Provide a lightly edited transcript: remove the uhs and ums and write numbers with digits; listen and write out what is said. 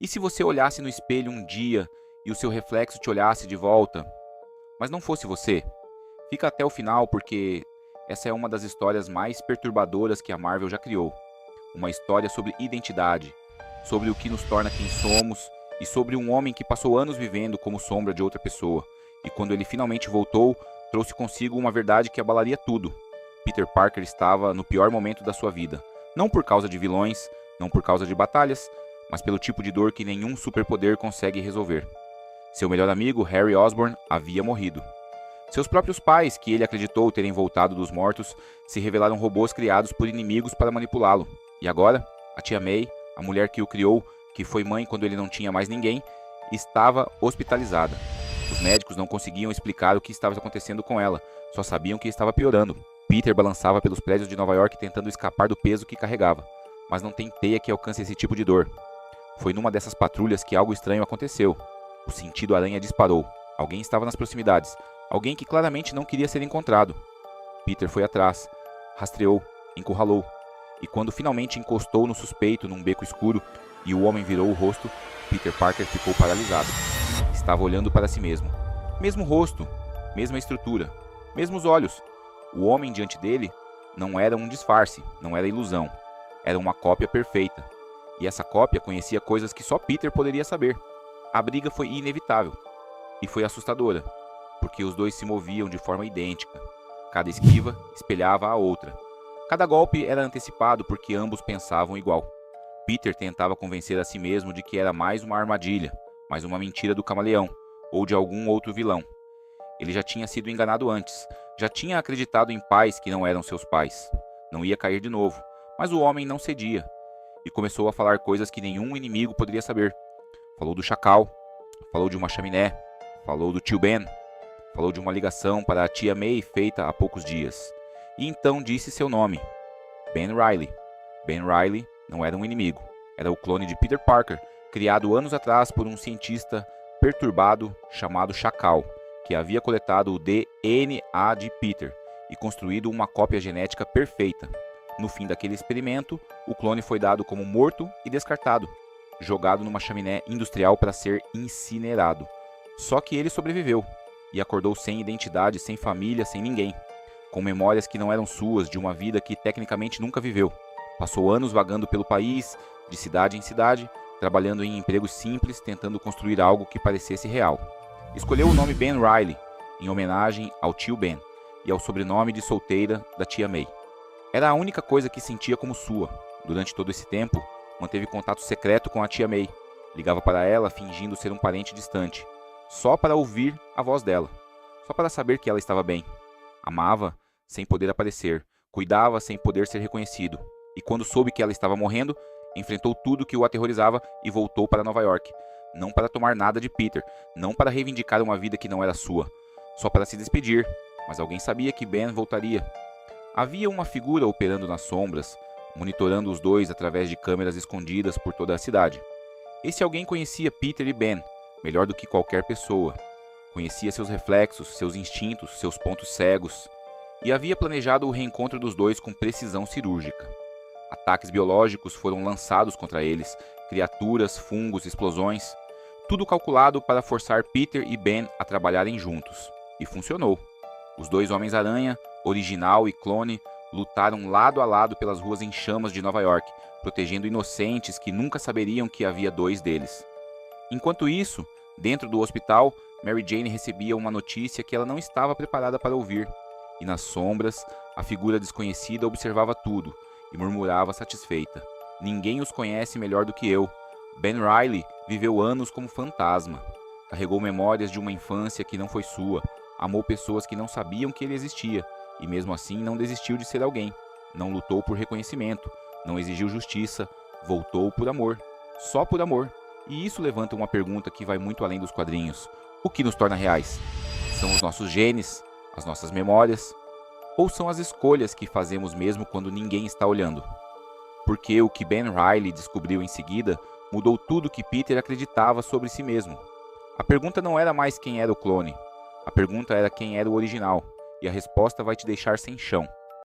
E se você olhasse no espelho um dia e o seu reflexo te olhasse de volta, mas não fosse você? Fica até o final porque essa é uma das histórias mais perturbadoras que a Marvel já criou. Uma história sobre identidade, sobre o que nos torna quem somos e sobre um homem que passou anos vivendo como sombra de outra pessoa. E quando ele finalmente voltou, trouxe consigo uma verdade que abalaria tudo. Peter Parker estava no pior momento da sua vida. Não por causa de vilões, não por causa de batalhas, mas pelo tipo de dor que nenhum superpoder consegue resolver. Seu melhor amigo, Harry Osborn, havia morrido. Seus próprios pais, que ele acreditou terem voltado dos mortos, se revelaram robôs criados por inimigos para manipulá-lo. E agora, a tia May, a mulher que o criou, que foi mãe quando ele não tinha mais ninguém, estava hospitalizada. Os médicos não conseguiam explicar o que estava acontecendo com ela, só sabiam que estava piorando. Peter balançava pelos prédios de Nova York tentando escapar do peso que carregava, mas não tem teia que alcance esse tipo de dor. Foi numa dessas patrulhas que algo estranho aconteceu. O sentido aranha disparou. Alguém estava nas proximidades. Alguém que claramente não queria ser encontrado. Peter foi atrás, rastreou, encurralou. E quando finalmente encostou no suspeito num beco escuro e o homem virou o rosto, Peter Parker ficou paralisado. Estava olhando para si mesmo. Mesmo rosto, mesma estrutura, mesmos olhos. O homem diante dele não era um disfarce, não era ilusão. Era uma cópia perfeita. E essa cópia conhecia coisas que só Peter poderia saber. A briga foi inevitável. E foi assustadora, porque os dois se moviam de forma idêntica. Cada esquiva espelhava a outra. Cada golpe era antecipado porque ambos pensavam igual. Peter tentava convencer a si mesmo de que era mais uma armadilha, mais uma mentira do camaleão, ou de algum outro vilão. Ele já tinha sido enganado antes, já tinha acreditado em pais que não eram seus pais. Não ia cair de novo, mas o homem não cedia, e começou a falar coisas que nenhum inimigo poderia saber. Falou do chacal, falou de uma chaminé, falou do tio Ben, falou de uma ligação para a tia May feita há poucos dias. E então disse seu nome, Ben Reilly. Ben Reilly não era um inimigo, era o clone de Peter Parker, criado anos atrás por um cientista perturbado chamado Chacal, que havia coletado o DNA de Peter e construído uma cópia genética perfeita. No fim daquele experimento, o clone foi dado como morto e descartado, jogado numa chaminé industrial para ser incinerado. Só que ele sobreviveu e acordou sem identidade, sem família, sem ninguém, com memórias que não eram suas, de uma vida que tecnicamente nunca viveu. Passou anos vagando pelo país, de cidade em cidade, trabalhando em empregos simples, tentando construir algo que parecesse real. Escolheu o nome Ben Reilly, em homenagem ao tio Ben, e ao sobrenome de solteira da tia May. Era a única coisa que sentia como sua. Durante todo esse tempo, manteve contato secreto com a tia May. Ligava para ela fingindo ser um parente distante, só para ouvir a voz dela, só para saber que ela estava bem. Amava sem poder aparecer, cuidava sem poder ser reconhecido. E quando soube que ela estava morrendo, enfrentou tudo que o aterrorizava e voltou para Nova York. Não para tomar nada de Peter, não para reivindicar uma vida que não era sua, só para se despedir. Mas alguém sabia que Ben voltaria. Havia uma figura operando nas sombras, monitorando os dois através de câmeras escondidas por toda a cidade. Esse alguém conhecia Peter e Ben melhor do que qualquer pessoa. Conhecia seus reflexos, seus instintos, seus pontos cegos, e havia planejado o reencontro dos dois com precisão cirúrgica. Ataques biológicos foram lançados contra eles, criaturas, fungos, explosões, tudo calculado para forçar Peter e Ben a trabalharem juntos. E funcionou. Os dois Homens-Aranha, original e clone, lutaram lado a lado pelas ruas em chamas de Nova York, protegendo inocentes que nunca saberiam que havia dois deles. Enquanto isso, dentro do hospital, Mary Jane recebia uma notícia que ela não estava preparada para ouvir. E nas sombras, a figura desconhecida observava tudo e murmurava satisfeita. Ninguém os conhece melhor do que eu. Ben Reilly viveu anos como fantasma. Carregou memórias de uma infância que não foi sua. Amou pessoas que não sabiam que ele existia. E mesmo assim não desistiu de ser alguém. Não lutou por reconhecimento. Não exigiu justiça. Voltou por amor. Só por amor. E isso levanta uma pergunta que vai muito além dos quadrinhos. O que nos torna reais? São os nossos genes? As nossas memórias? Ou são as escolhas que fazemos mesmo quando ninguém está olhando? Porque o que Ben Reilly descobriu em seguida mudou tudo que Peter acreditava sobre si mesmo. A pergunta não era mais quem era o clone. A pergunta era quem era o original. E a resposta vai te deixar sem chão.